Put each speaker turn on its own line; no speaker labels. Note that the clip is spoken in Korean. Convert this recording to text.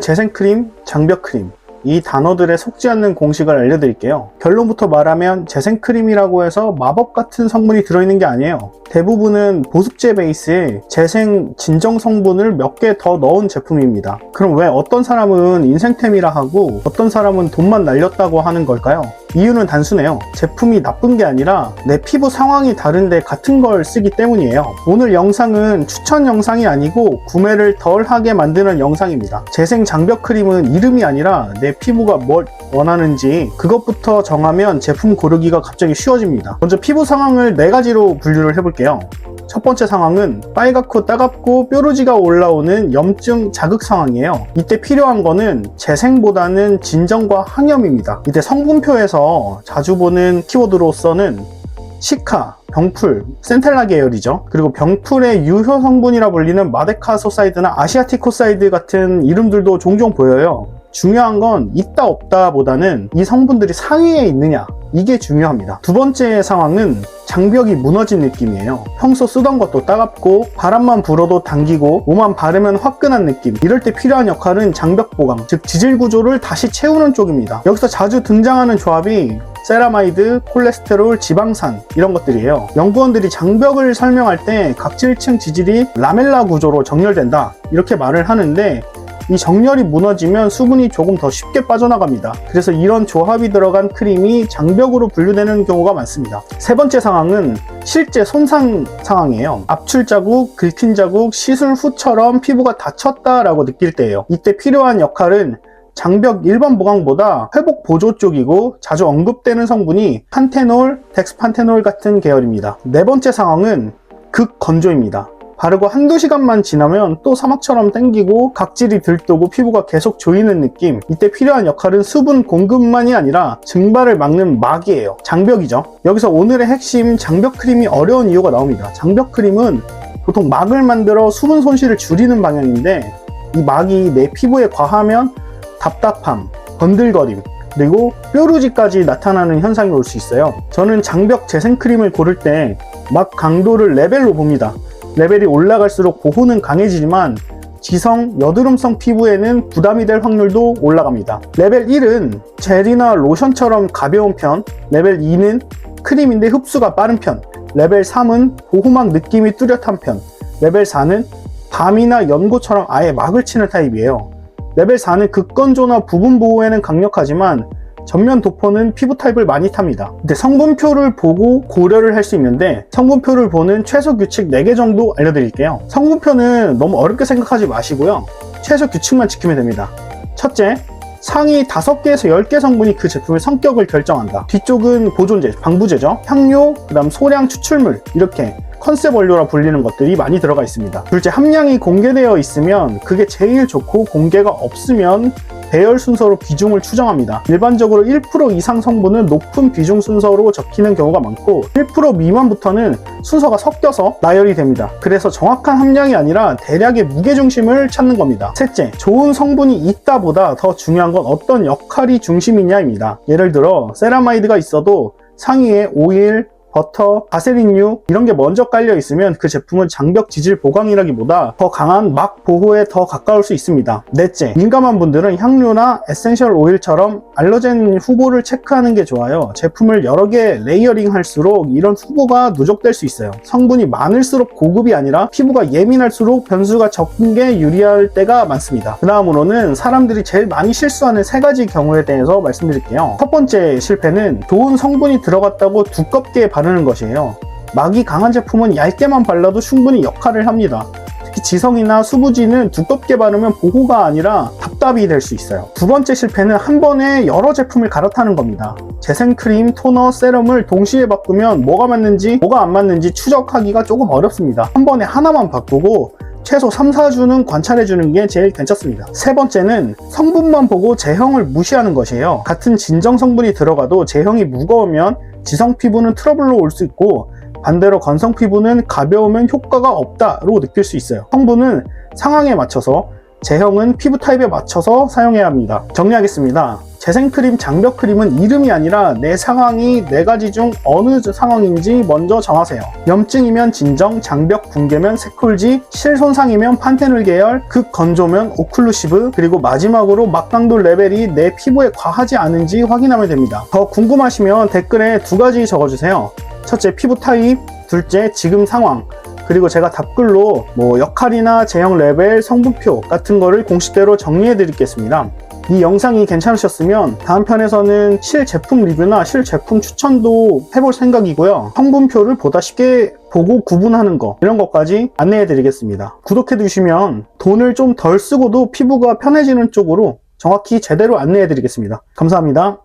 재생크림, 장벽크림, 이 단어들에 속지 않는 공식을 알려드릴게요. 결론부터 말하면 재생크림이라고 해서 마법 같은 성분이 들어있는 게 아니에요. 대부분은 보습제 베이스에 재생 진정 성분을 몇 개 더 넣은 제품입니다. 그럼 왜 어떤 사람은 인생템이라 하고 어떤 사람은 돈만 날렸다고 하는 걸까요? 이유는 단순해요. 제품이 나쁜 게 아니라 내 피부 상황이 다른데 같은 걸 쓰기 때문이에요. 오늘 영상은 추천 영상이 아니고 구매를 덜 하게 만드는 영상입니다. 재생 장벽 크림은 이름이 아니라 내 피부가 뭘 원하는지 그것부터 정하면 제품 고르기가 갑자기 쉬워집니다. 먼저 피부 상황을 4가지로 분류를 해볼게요. 첫 번째 상황은 빨갛고 따갑고 뾰루지가 올라오는 염증 자극 상황이에요. 이때 필요한 거는 재생보다는 진정과 항염입니다. 이때 성분표에서 자주 보는 키워드로서는 시카, 병풀, 센텔라 계열이죠. 그리고 병풀의 유효 성분이라 불리는 마데카소사이드나 아시아티코사이드 같은 이름들도 종종 보여요. 중요한 건 있다 없다 보다는 이 성분들이 상위에 있느냐, 이게 중요합니다. 두 번째 상황은 장벽이 무너진 느낌이에요. 평소 쓰던 것도 따갑고 바람만 불어도 당기고 몸만 바르면 화끈한 느낌. 이럴 때 필요한 역할은 장벽 보강, 즉 지질 구조를 다시 채우는 쪽입니다. 여기서 자주 등장하는 조합이 세라마이드, 콜레스테롤, 지방산 이런 것들이에요. 연구원들이 장벽을 설명할 때 각질층 지질이 라멜라 구조로 정렬된다 이렇게 말을 하는데, 이 정렬이 무너지면 수분이 조금 더 쉽게 빠져나갑니다. 그래서 이런 조합이 들어간 크림이 장벽으로 분류되는 경우가 많습니다. 세 번째 상황은 실제 손상 상황이에요. 압출 자국, 긁힌 자국, 시술 후처럼 피부가 다쳤다라고 느낄 때예요. 이때 필요한 역할은 장벽 일반 보강보다 회복 보조 쪽이고 자주 언급되는 성분이 판테놀, 덱스판테놀 같은 계열입니다. 네 번째 상황은 극건조입니다. 바르고 한두 시간만 지나면 또 사막처럼 땡기고 각질이 들뜨고 피부가 계속 조이는 느낌. 이때 필요한 역할은 수분 공급만이 아니라 증발을 막는 막이에요. 장벽이죠. 여기서 오늘의 핵심 장벽 크림이 어려운 이유가 나옵니다. 장벽 크림은 보통 막을 만들어 수분 손실을 줄이는 방향인데, 이 막이 내 피부에 과하면 답답함, 번들거림, 그리고 뾰루지까지 나타나는 현상이 올 수 있어요. 저는 장벽 재생크림을 고를 때 막 강도를 레벨로 봅니다. 레벨이 올라갈수록 보호는 강해지지만 지성, 여드름성 피부에는 부담이 될 확률도 올라갑니다. 레벨 1은 젤이나 로션처럼 가벼운 편, 레벨 2는 크림인데 흡수가 빠른 편, 레벨 3은 보호막 느낌이 뚜렷한 편, 레벨 4는 밤이나 연고처럼 아예 막을 치는 타입이에요. 레벨 4는 극건조나 부분 보호에는 강력하지만 전면 도포는 피부 타입을 많이 탑니다. 근데 성분표를 보고 고려를 할 수 있는데, 성분표를 보는 최소 규칙 4개 정도 알려드릴게요. 성분표는 너무 어렵게 생각하지 마시고요. 최소 규칙만 지키면 됩니다. 첫째, 상위 5개에서 10개 성분이 그 제품의 성격을 결정한다. 뒤쪽은 보존제, 방부제죠. 향료, 그 다음 소량 추출물, 이렇게 컨셉 원료라 불리는 것들이 많이 들어가 있습니다. 둘째, 함량이 공개되어 있으면 그게 제일 좋고, 공개가 없으면 배열 순서로 비중을 추정합니다. 일반적으로 1% 이상 성분은 높은 비중 순서로 적히는 경우가 많고, 1% 미만부터는 순서가 섞여서 나열이 됩니다. 그래서 정확한 함량이 아니라 대략의 무게중심을 찾는 겁니다. 셋째, 좋은 성분이 있다 보다 더 중요한 건 어떤 역할이 중심이냐입니다. 예를 들어 세라마이드가 있어도 상위에 오일, 버터, 바세린유 이런 게 먼저 깔려 있으면 그 제품은 장벽 지질 보강이라기보다 더 강한 막 보호에 더 가까울 수 있습니다. 넷째, 민감한 분들은 향료나 에센셜 오일처럼 알러젠 후보를 체크하는 게 좋아요. 제품을 여러 개 레이어링 할수록 이런 후보가 누적될 수 있어요. 성분이 많을수록 고급이 아니라 피부가 예민할수록 변수가 적은 게 유리할 때가 많습니다. 그 다음으로는 사람들이 제일 많이 실수하는 3가지 경우에 대해서 말씀드릴게요. 첫 번째 실패는 좋은 성분이 들어갔다고 두껍게 바르는 것이에요. 막이 강한 제품은 얇게만 발라도 충분히 역할을 합니다. 특히 지성이나 수부지는 두껍게 바르면 보호가 아니라 답답이 될 수 있어요. 두 번째 실패는 한 번에 여러 제품을 갈아타는 겁니다. 재생크림, 토너, 세럼을 동시에 바꾸면 뭐가 맞는지 뭐가 안 맞는지 추적하기가 조금 어렵습니다. 한 번에 하나만 바꾸고 최소 3, 4주는 관찰해주는 게 제일 괜찮습니다. 세 번째는 성분만 보고 제형을 무시하는 것이에요. 같은 진정 성분이 들어가도 제형이 무거우면 지성 피부는 트러블로 올 수 있고, 반대로 건성 피부는 가벼우면 효과가 없다로 느낄 수 있어요. 성분은 상황에 맞춰서, 제형은 피부 타입에 맞춰서 사용해야 합니다. 정리하겠습니다. 재생크림, 장벽크림은 이름이 아니라 내 상황이 4가지 중 어느 상황인지 먼저 정하세요. 염증이면 진정, 장벽 붕괴면 세콜지, 실손상이면 판테놀 계열, 극건조면 오클루시브, 그리고 마지막으로 막강도 레벨이 내 피부에 과하지 않은지 확인하면 됩니다. 더 궁금하시면 댓글에 2가지 적어주세요. 첫째, 피부 타입, 둘째, 지금 상황. 그리고 제가 답글로 역할이나 제형 레벨, 성분표 같은 거를 공식대로 정리해 드리겠습니다. 이 영상이 괜찮으셨으면 다음 편에서는 실제품 리뷰나 실제품 추천도 해볼 생각이고요. 성분표를 보다 쉽게 보고 구분하는 거, 이런 것까지 안내해 드리겠습니다. 구독해 주시면 돈을 좀 덜 쓰고도 피부가 편해지는 쪽으로 정확히 제대로 안내해 드리겠습니다. 감사합니다.